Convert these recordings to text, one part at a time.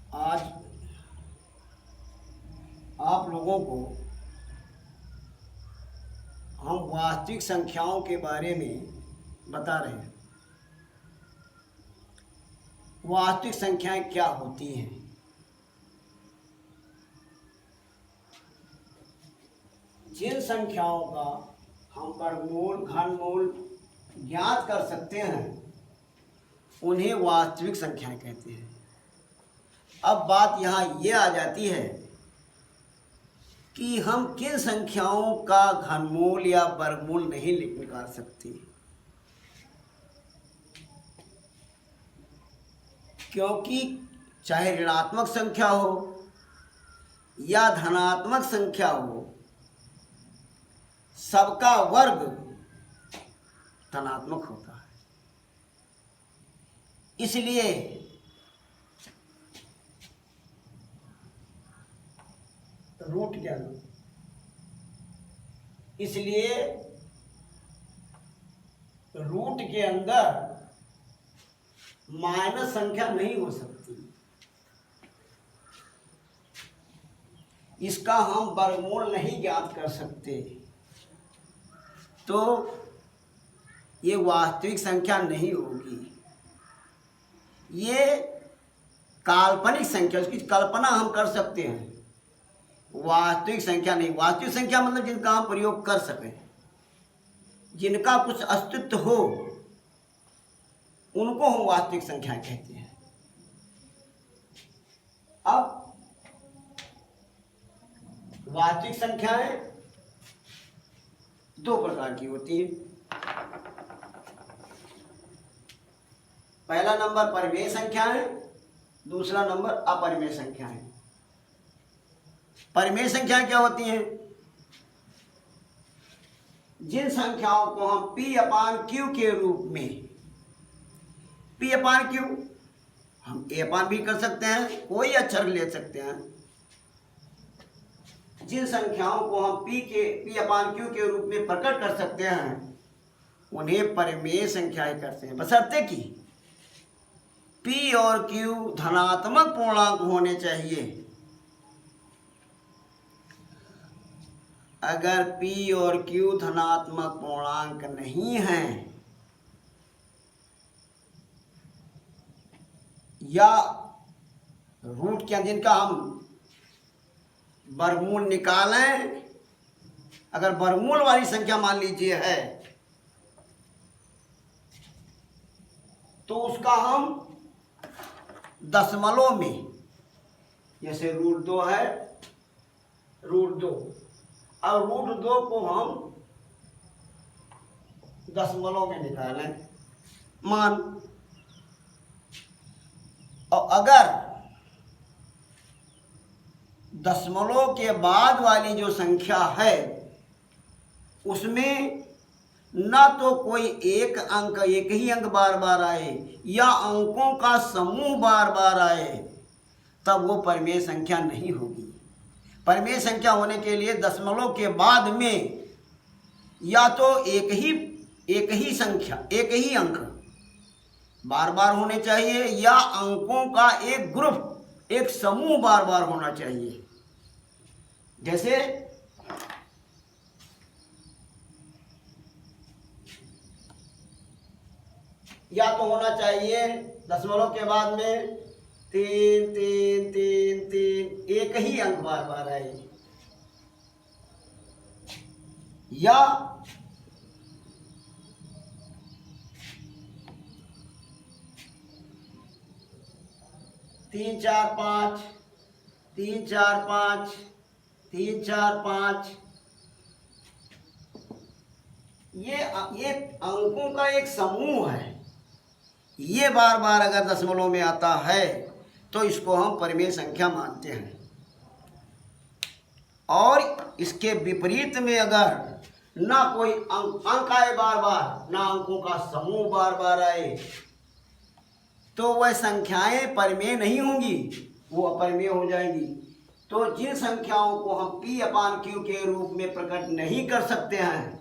आज आप लोगों को हम वास्तविक संख्याओं के बारे में बता रहे हैं। वास्तविक संख्याएं क्या होती हैं, जिन संख्याओं का हम वर्गमूल घनमूल ज्ञात कर सकते हैं उन्हें वास्तविक संख्याएं कहते हैं। अब बात यहाँ ये आ जाती है कि हम किन संख्याओं का घनमूल या वर्गमूल नहीं निकाल सकते, क्योंकि चाहे ऋणात्मक संख्या हो या धनात्मक संख्या हो, सबका वर्ग धनात्मक होता है। इसलिए रूट क्या है, इसलिए रूट के अंदर माइनस संख्या नहीं हो सकती। इसका हम वर्गमूल नहीं ज्ञात कर सकते, तो ये वास्तविक संख्या नहीं होगी। ये काल्पनिक संख्या, उसकी कल्पना हम कर सकते हैं, वास्तविक संख्या नहीं। वास्तविक संख्या मतलब जिनका हम प्रयोग कर सकें, जिनका कुछ अस्तित्व हो, उनको हम वास्तविक संख्याएं कहते हैं। अब वास्तविक संख्याएं दो प्रकार की होती हैं। पहला नंबर परिमेय संख्याएं, दूसरा नंबर अपरिमेय संख्याएं। परिमेय संख्याएं क्या होती हैं? जिन संख्याओं को हम P/Q के रूप में, P/Q हम A भी कर सकते हैं, कोई अक्षर ले सकते हैं। जिन संख्याओं को हम P/Q के रूप में प्रकट कर सकते हैं उन्हें परिमेय संख्याएं करते हैं, बशर्ते कि P और Q धनात्मक पूर्णांक होने चाहिए। अगर P और Q धनात्मक पूर्णांक नहीं हैं या रूट क्या, जिनका हम वर्गमूल निकालें, अगर वर्गमूल वाली संख्या मान लीजिए है तो उसका हम दशमलव में, जैसे √2 है, √2, और √2 को हम दशमलव में निकालें मान। और अगर दशमलव के बाद वाली जो संख्या है उसमें ना तो कोई एक ही अंक बार बार आए या अंकों का समूह बार बार आए, तब वो परिमेय संख्या नहीं होगी। परिमेय संख्या होने के लिए दशमलव के बाद में या तो एक ही संख्या, एक ही अंक बार बार होने चाहिए या अंकों का एक ग्रुप, एक समूह बार बार होना चाहिए। जैसे या तो होना चाहिए दशमलव के बाद में 3 3 3 3, एक ही अंक बार बार आए, या 3 4 5 3 4 5 3 4 5, ये अंकों का एक समूह है। ये बार बार अगर दशमलव में आता है तो इसको हम परिमेय संख्या मानते हैं। और इसके विपरीत में अगर ना कोई अंक आए बार बार, ना अंकों का समूह बार बार आए, तो वह संख्याएं परिमेय नहीं होंगी, वो अपरिमेय हो जाएंगी। तो जिन संख्याओं को हम P/Q के रूप में प्रकट नहीं कर सकते हैं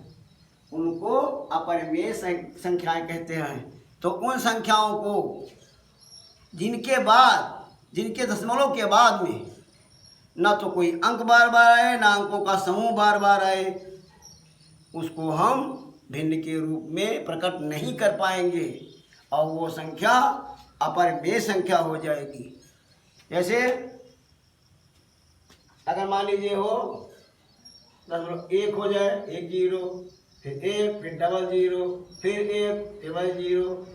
उनको अपरिमेय संख्याएं कहते हैं। तो उन संख्याओं को जिनके बाद जिनके दशमलव के बाद में ना तो कोई अंक बार बार आए ना अंकों का समूह बार बार आए, उसको हम भिन्न के रूप में प्रकट नहीं कर पाएंगे और वो संख्या अपरिमेय संख्या हो जाएगी। जैसे अगर मान लीजिए हो 1 हो जाए, 1 0, फिर 1, फिर डबल 0, फिर 1, ट्रिपल 0,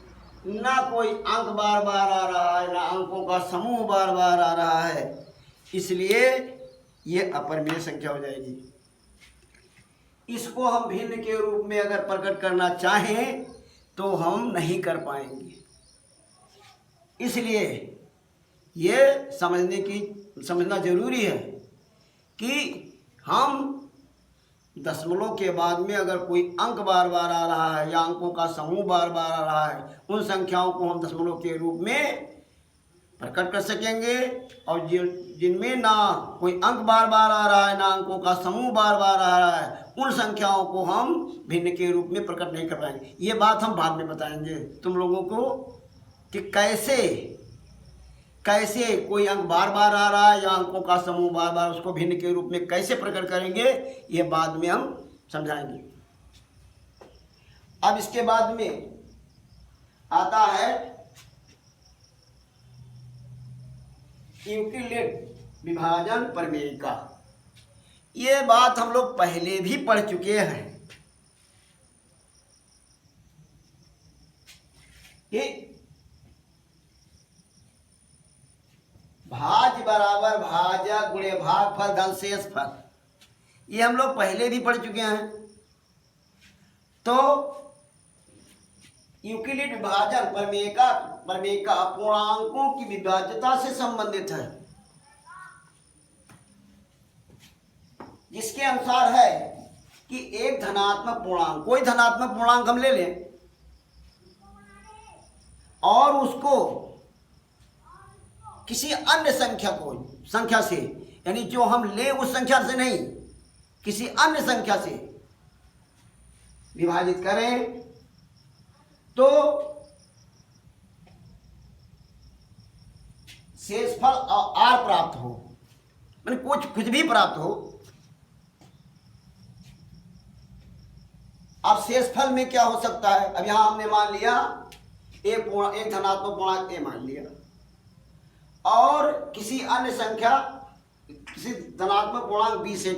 ना कोई अंक बार बार आ रहा है ना अंकों का समूह बार बार आ रहा है, इसलिए ये अपरिमेय संख्या हो जाएगी। इसको हम भिन्न के रूप में अगर प्रकट करना चाहें तो हम नहीं कर पाएंगे। इसलिए ये समझना जरूरी है कि हम दशमलव के बाद में अगर कोई अंक बार बार आ रहा है या अंकों का समूह बार बार आ रहा है, उन संख्याओं को हम दशमलव के रूप में प्रकट कर सकेंगे। और जिनमें ना कोई अंक बार बार आ रहा है ना अंकों का समूह बार बार आ रहा है, उन संख्याओं को हम भिन्न के रूप में प्रकट नहीं कर पाएंगे। ये बात हम बाद में बताएंगे तुम लोगों को कि कैसे कोई अंक बार बार आ रहा है या अंकों का समूह बार बार, उसको भिन्न के रूप में कैसे प्रकट करेंगे, ये बाद में हम समझाएंगे। अब इसके बाद में आता है यूक्लिड विभाजन प्रमेय का। ये बात हम लोग पहले भी पढ़ चुके हैं कि भाज्य बराबर भाजक गुणे भागफल धन शेषफल, ये हम लोग पहले भी पढ़ चुके हैं। तो यूक्लिड विभाजन प्रमेय का अपूर्णांकों की विभाज्यता से संबंधित है, जिसके अनुसार है कि एक धनात्मक पूर्णांक, कोई धनात्मक पूर्णांक हम ले लें और उसको किसी अन्य संख्या से, यानी जो हम ले उस संख्या से नहीं, किसी अन्य संख्या से विभाजित करें तो शेषफल आर प्राप्त हो, यानी कुछ भी प्राप्त हो। अब शेषफल में क्या हो सकता है? अब यहां हमने मान लिया एक धनात्मक पूर्णांक ए मान लिया और किसी अन्य संख्या, किसी धनात्मक पूर्णांक बी से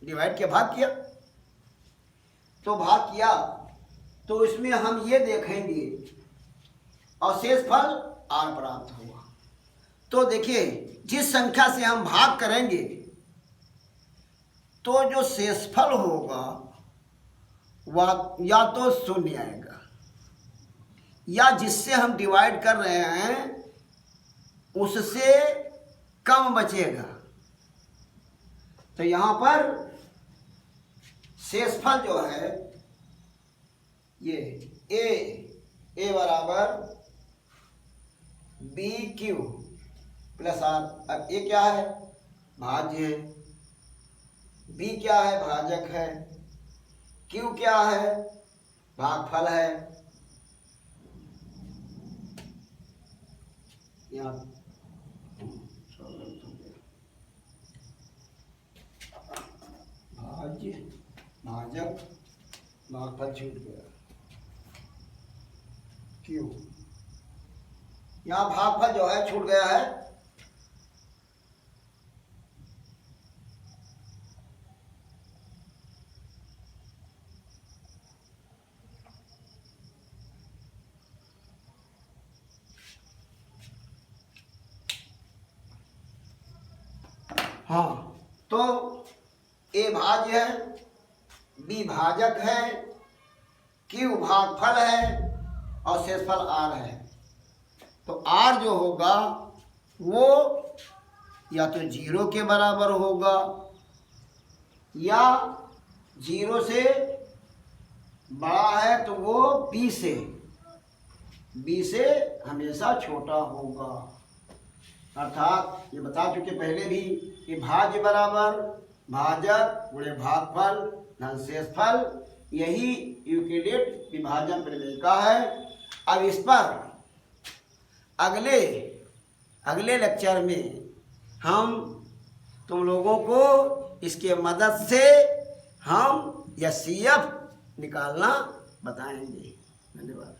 डिवाइड किया, भाग किया। तो इसमें हम ये देखेंगे और शेषफल आर प्राप्त होगा। तो देखिए, जिस संख्या से हम भाग करेंगे तो जो शेषफल होगा वह या तो शून्य आएगा या जिससे हम डिवाइड कर रहे हैं उससे कम बचेगा। तो यहां पर शेषफल जो है ये ए बराबर बी क्यू प्लस आर। अब ए क्या है? भाज्य है। बी क्या है? भाजक है। क्यू क्या है? भागफल है। यहाँ भाज्य, भाजक, भागफल छूट गया। क्यू, यहाँ भागफल जो है छूट गया है। हाँ, तो ए भाज्य है, बी भाजक है, क्यू भागफल है और शेषफल आर है। तो आर जो होगा वो या तो 0 के बराबर होगा या 0 से बड़ा है तो वो b से हमेशा छोटा होगा। अर्थात ये बता चुके पहले भी कि भाज्य बराबर भाजक गुणे भागफल धन शेषफल, यही यूक्लिड विभाजन प्रमेय का है। अब इस पर अगले अगले लेक्चर में हम तुम लोगों को इसके मदद से हम एचसीएफ निकालना बताएंगे। धन्यवाद।